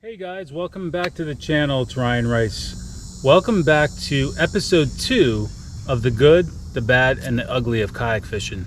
Hey guys, welcome back to the channel. It's Ryan Rice. Welcome back to episode 2 of the good, the bad, and the ugly of kayak fishing.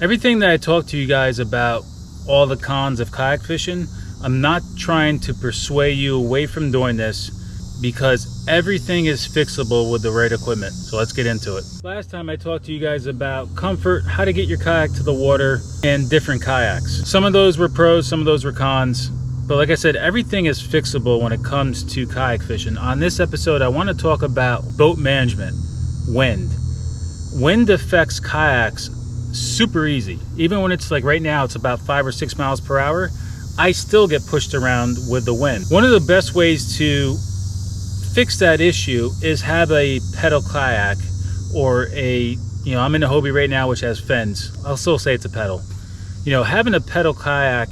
Everything that I talk to you guys about, all the cons of kayak fishing, I'm not trying to persuade you away from doing this because everything is fixable with the right equipment. So let's get into it. Last time I talked to you guys about comfort, how to get your kayak to the water, and different kayaks. Some of those were pros, some of those were cons. But like I said, everything is fixable when it comes to kayak fishing. On this episode, I want to talk about boat management, wind. Wind affects kayaks super easy. Even when it's like right now, it's about 5 or 6 miles per hour, I still get pushed around with the wind. One of the best ways to fix that issue is have a pedal kayak or I'm in a Hobie right now which has fins. I'll still say it's a pedal. Having a pedal kayak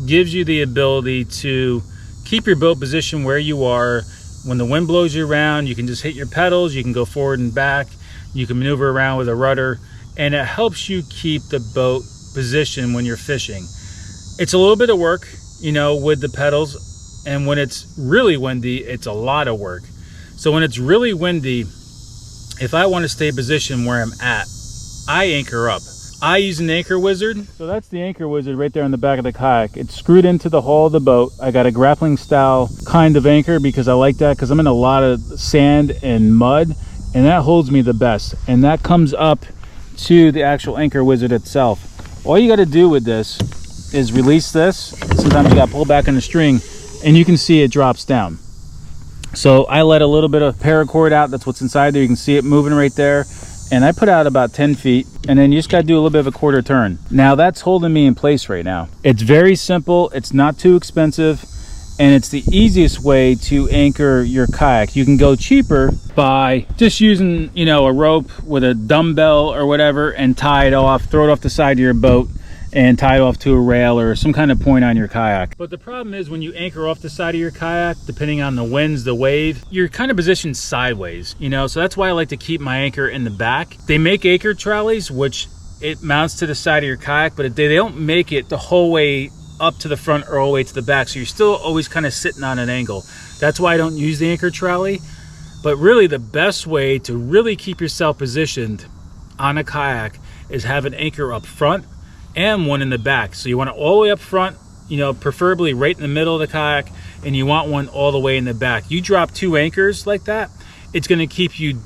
gives you the ability to keep your boat position where you are. When the wind blows you around, you can just hit your pedals, you can go forward and back, you can maneuver around with a rudder, and it helps you keep the boat position when you're fishing. It's a little bit of work, with the pedals. And when it's really windy, it's a lot of work. So when it's really windy, if I want to stay positioned where I'm at, I anchor up. I use an anchor wizard. So that's the anchor wizard right there on the back of the kayak. It's screwed into the hull of the boat. I got a grappling style kind of anchor because I like that because I'm in a lot of sand and mud, and that holds me the best. And that comes up to the actual anchor wizard itself. All you got to do with this is release this. Sometimes you got to pull back on the string, and you can see it drops down. So I let a little bit of paracord out. That's what's inside there. You can see it moving right there. And I put out about 10 feet. And then you just got to do a little bit of a quarter turn. Now that's holding me in place right now. It's very simple. It's not too expensive. And it's the easiest way to anchor your kayak. You can go cheaper by just using, a rope with a dumbbell or whatever and tie it off, throw it off the side of your boat, and tie it off to a rail or some kind of point on your kayak. But the problem is when you anchor off the side of your kayak, depending on the winds, the wave, you're kind of positioned sideways, so that's why I like to keep my anchor in the back. They make anchor trolleys, which it mounts to the side of your kayak, but they don't make it the whole way up to the front or all the way to the back. So you're still always kind of sitting on an angle. That's why I don't use the anchor trolley. But really the best way to really keep yourself positioned on a kayak is have an anchor up front and one in the back. So you want it all the way up front, preferably right in the middle of the kayak, and you want one all the way in the back. You drop 2 anchors like that, it's going to keep you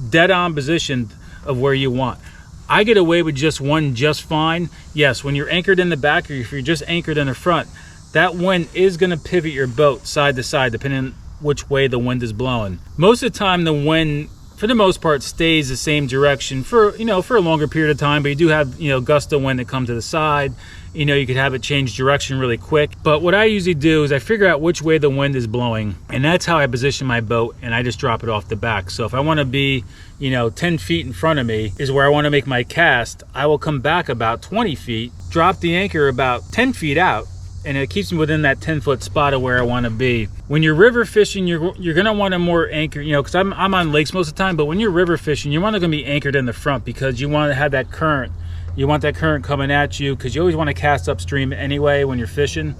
dead on positioned of where you want. I get away with just one just fine. Yes, when you're anchored in the back or if you're just anchored in the front, that wind is going to pivot your boat side to side depending on which way the wind is blowing. Most of the time the wind, for the most part, stays the same direction for a longer period of time, but you do have gusts of wind that come to the side. You could have it change direction really quick. But what I usually do is I figure out which way the wind is blowing, and that's how I position my boat, and I just drop it off the back. So if I want to be 10 feet in front of me is where I want to make my cast, I will come back about 20 feet, drop the anchor about 10 feet out, and it keeps me within that 10-foot spot of where I want to be. When you're river fishing, you're going to want a more anchor, because I'm on lakes most of the time, but when you're river fishing, you're not going to be anchored in the front because you want to have that current. You want that current coming at you because you always want to cast upstream anyway when you're fishing.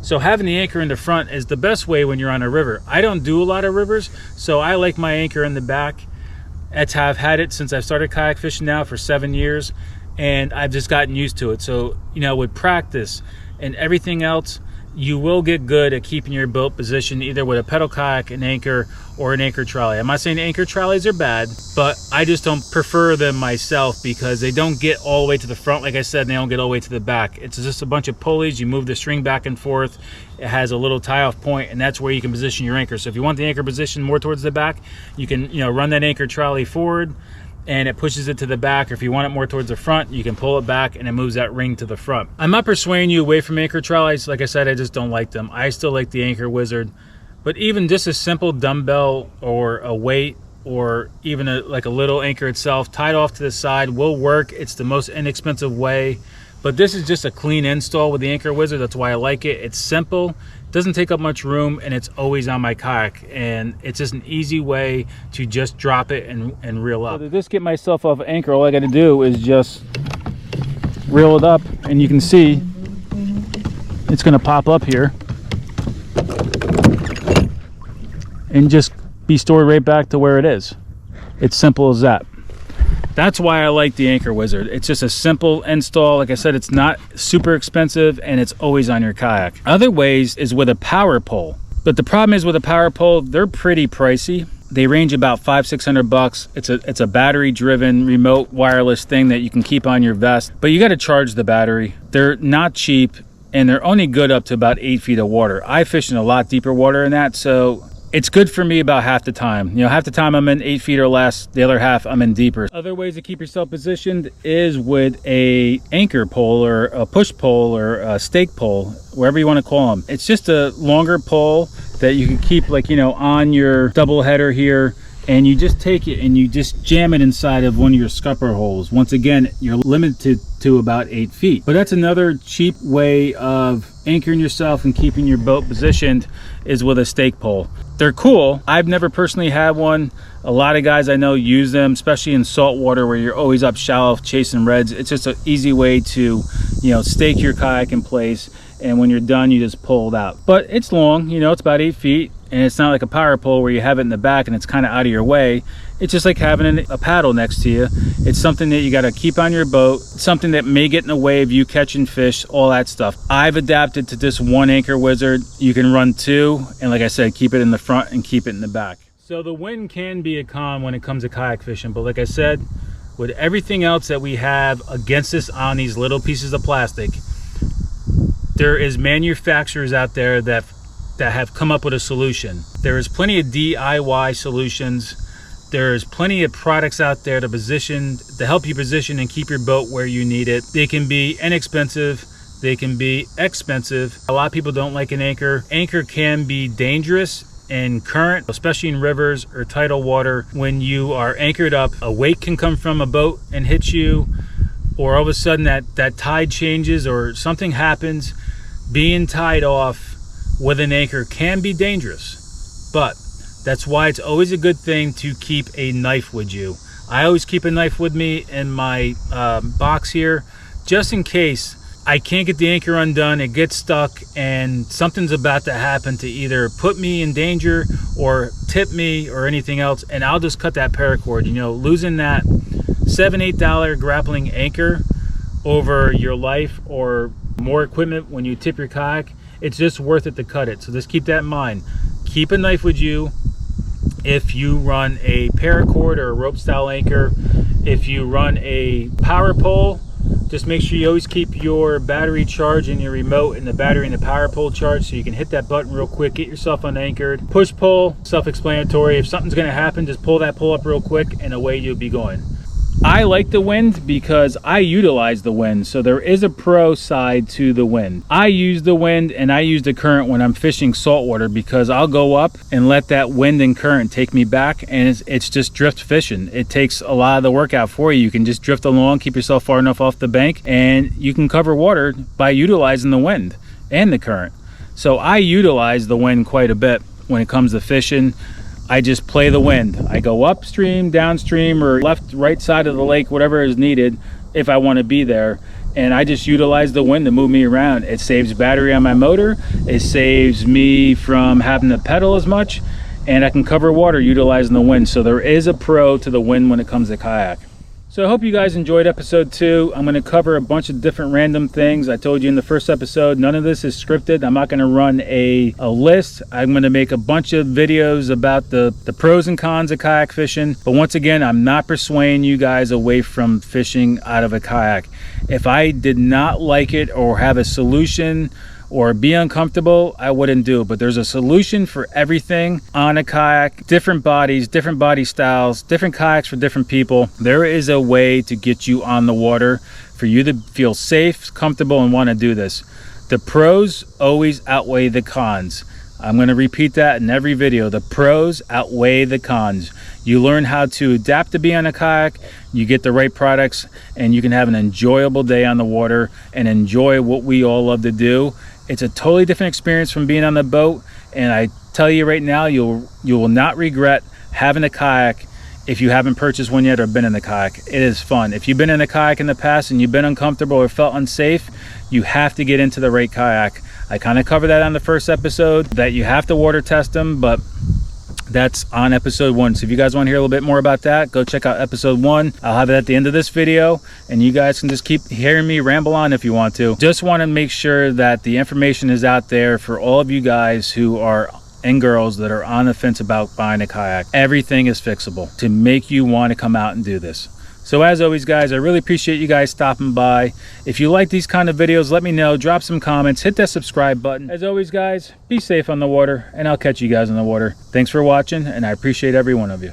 So having the anchor in the front is the best way when you're on a river. I don't do a lot of rivers, so I like my anchor in the back. That's how I've had it since I've started kayak fishing now for 7 years, and I've just gotten used to it. So, with practice and everything else, you will get good at keeping your boat positioned either with a pedal kayak, an anchor, or an anchor trolley. I'm not saying anchor trolleys are bad, but I just don't prefer them myself because they don't get all the way to the front, like I said, and they don't get all the way to the back. It's just a bunch of pulleys. You move the string back and forth. It has a little tie-off point, and that's where you can position your anchor. So if you want the anchor position more towards the back, you can run that anchor trolley forward, and it pushes it to the back. Or if you want it more towards the front, you can pull it back and it moves that ring to the front. I'm not persuading you away from anchor trolleys. Like I said, I just don't like them. I still like the anchor wizard. But even just a simple dumbbell or a weight or even like a little anchor itself tied off to the side will work. It's the most inexpensive way. But this is just a clean install with the anchor wizard. That's why I like it. It's simple, doesn't take up much room, and it's always on my kayak. And it's just an easy way to just drop it and reel up. So to just get myself off anchor, all I got to do is just reel it up, and you can see it's going to pop up here and just be stored right back to where it is. It's simple as that. That's why I like the Anchor Wizard. It's just a simple install. Like I said, it's not super expensive, and it's always on your kayak. Other ways is with a power pole. But the problem is with a power pole, they're pretty pricey. They range about $500-600. It's a battery driven remote wireless thing that you can keep on your vest, but you got to charge the battery. They're not cheap, and they're only good up to about 8 feet of water. I fish in a lot deeper water than that, so it's good for me about half the time. You know, half the time I'm in 8 feet or less, the other half I'm in deeper. Other ways to keep yourself positioned is with a anchor pole or a push pole or a stake pole, wherever you want to call them. It's just a longer pole that you can keep, like, you know, on your double header here, and you just take it and you just jam it inside of one of your scupper holes. Once again, you're limited to about 8 feet. But that's another cheap way of anchoring yourself and keeping your boat positioned, is with a stake pole. They're cool. I've never personally had one. A lot of guys I know use them, especially in salt water where you're always up shallow chasing reds. It's just an easy way to, you know, stake your kayak in place, and when you're done, you just pull it out. But it's long, you know, it's about 8 feet, and it's not like a power pole where you have it in the back and it's kind of out of your way. It's just like having a paddle next to you. It's something that you got to keep on your boat, something that may get in the way of you catching fish, all that stuff. I've adapted to this one Anchor Wizard. You can run two, and like I said, keep it in the front and keep it in the back. So the wind can be a con when it comes to kayak fishing, but like I said, with everything else that we have against us on these little pieces of plastic, there is manufacturers out there that have come up with a solution. There is plenty of DIY solutions. There's plenty of products out there to help you position and keep your boat where you need it. They can be inexpensive, they can be expensive. A lot of people don't like an anchor. Anchor can be dangerous in current, especially in rivers or tidal water. When you are anchored up, a wake can come from a boat and hit you, or all of a sudden that tide changes or something happens. Being tied off with an anchor can be dangerous, but that's why it's always a good thing to keep a knife with you. I always keep a knife with me in my box here, just in case I can't get the anchor undone, it gets stuck, and something's about to happen to either put me in danger or tip me or anything else, and I'll just cut that paracord. You know, losing that $7-8 grappling anchor over your life or more equipment when you tip your kayak, it's just worth it to cut it. So just keep that in mind. Keep a knife with you if you run a paracord or a rope style anchor. If you run a power pole, just make sure you always keep your battery charged in your remote and the battery in the power pole charged, so you can hit that button real quick, get yourself unanchored. Push pole, self-explanatory. If something's going to happen, just pull that pole up real quick and away you'll be going. I like the wind because I utilize the wind, so there is a pro side to the wind. I use the wind and I use the current when I'm fishing saltwater, because I'll go up and let that wind and current take me back, and it's just drift fishing. It takes a lot of the work out for you. You can just drift along, keep yourself far enough off the bank, and you can cover water by utilizing the wind and the current. So I utilize the wind quite a bit when it comes to fishing. I just play the wind. I go upstream, downstream, or left, right side of the lake, whatever is needed if I want to be there. And I just utilize the wind to move me around. It saves battery on my motor. It saves me from having to pedal as much. And I can cover water utilizing the wind. So there is a pro to the wind when it comes to kayak. So I hope you guys enjoyed episode 2. I'm going to cover a bunch of different random things. I told you in the first episode, none of this is scripted. I'm not going to run a list. I'm going to make a bunch of videos about the pros and cons of kayak fishing. But once again, I'm not persuading you guys away from fishing out of a kayak. If I did not like it or have a solution or be uncomfortable, I wouldn't do it. But there's a solution for everything on a kayak. Different bodies, different body styles, different kayaks for different people. There is a way to get you on the water for you to feel safe, comfortable, and want to do this. The pros always outweigh the cons. I'm going to repeat that in every video. The pros outweigh the cons. You learn how to adapt to be on a kayak, you get the right products, and you can have an enjoyable day on the water and enjoy what we all love to do. It's a totally different experience from being on the boat, and I tell you right now, you will not regret having a kayak if you haven't purchased one yet or been in the kayak. It is fun. If you've been in a kayak in the past and you've been uncomfortable or felt unsafe, you have to get into the right kayak. I kind of covered that on the first episode, that you have to water test them, but that's on episode 1. So if you guys want to hear a little bit more about that, go check out episode 1. I'll have it at the end of this video, and you guys can just keep hearing me ramble on if you want to. Just want to make sure that the information is out there for all of you guys who are and girls that are on the fence about buying a kayak. Everything is fixable to make you want to come out and do this. So as always, guys, I really appreciate you guys stopping by. If you like these kind of videos, let me know. Drop some comments. Hit that subscribe button. As always, guys, be safe on the water, and I'll catch you guys on the water. Thanks for watching, and I appreciate every one of you.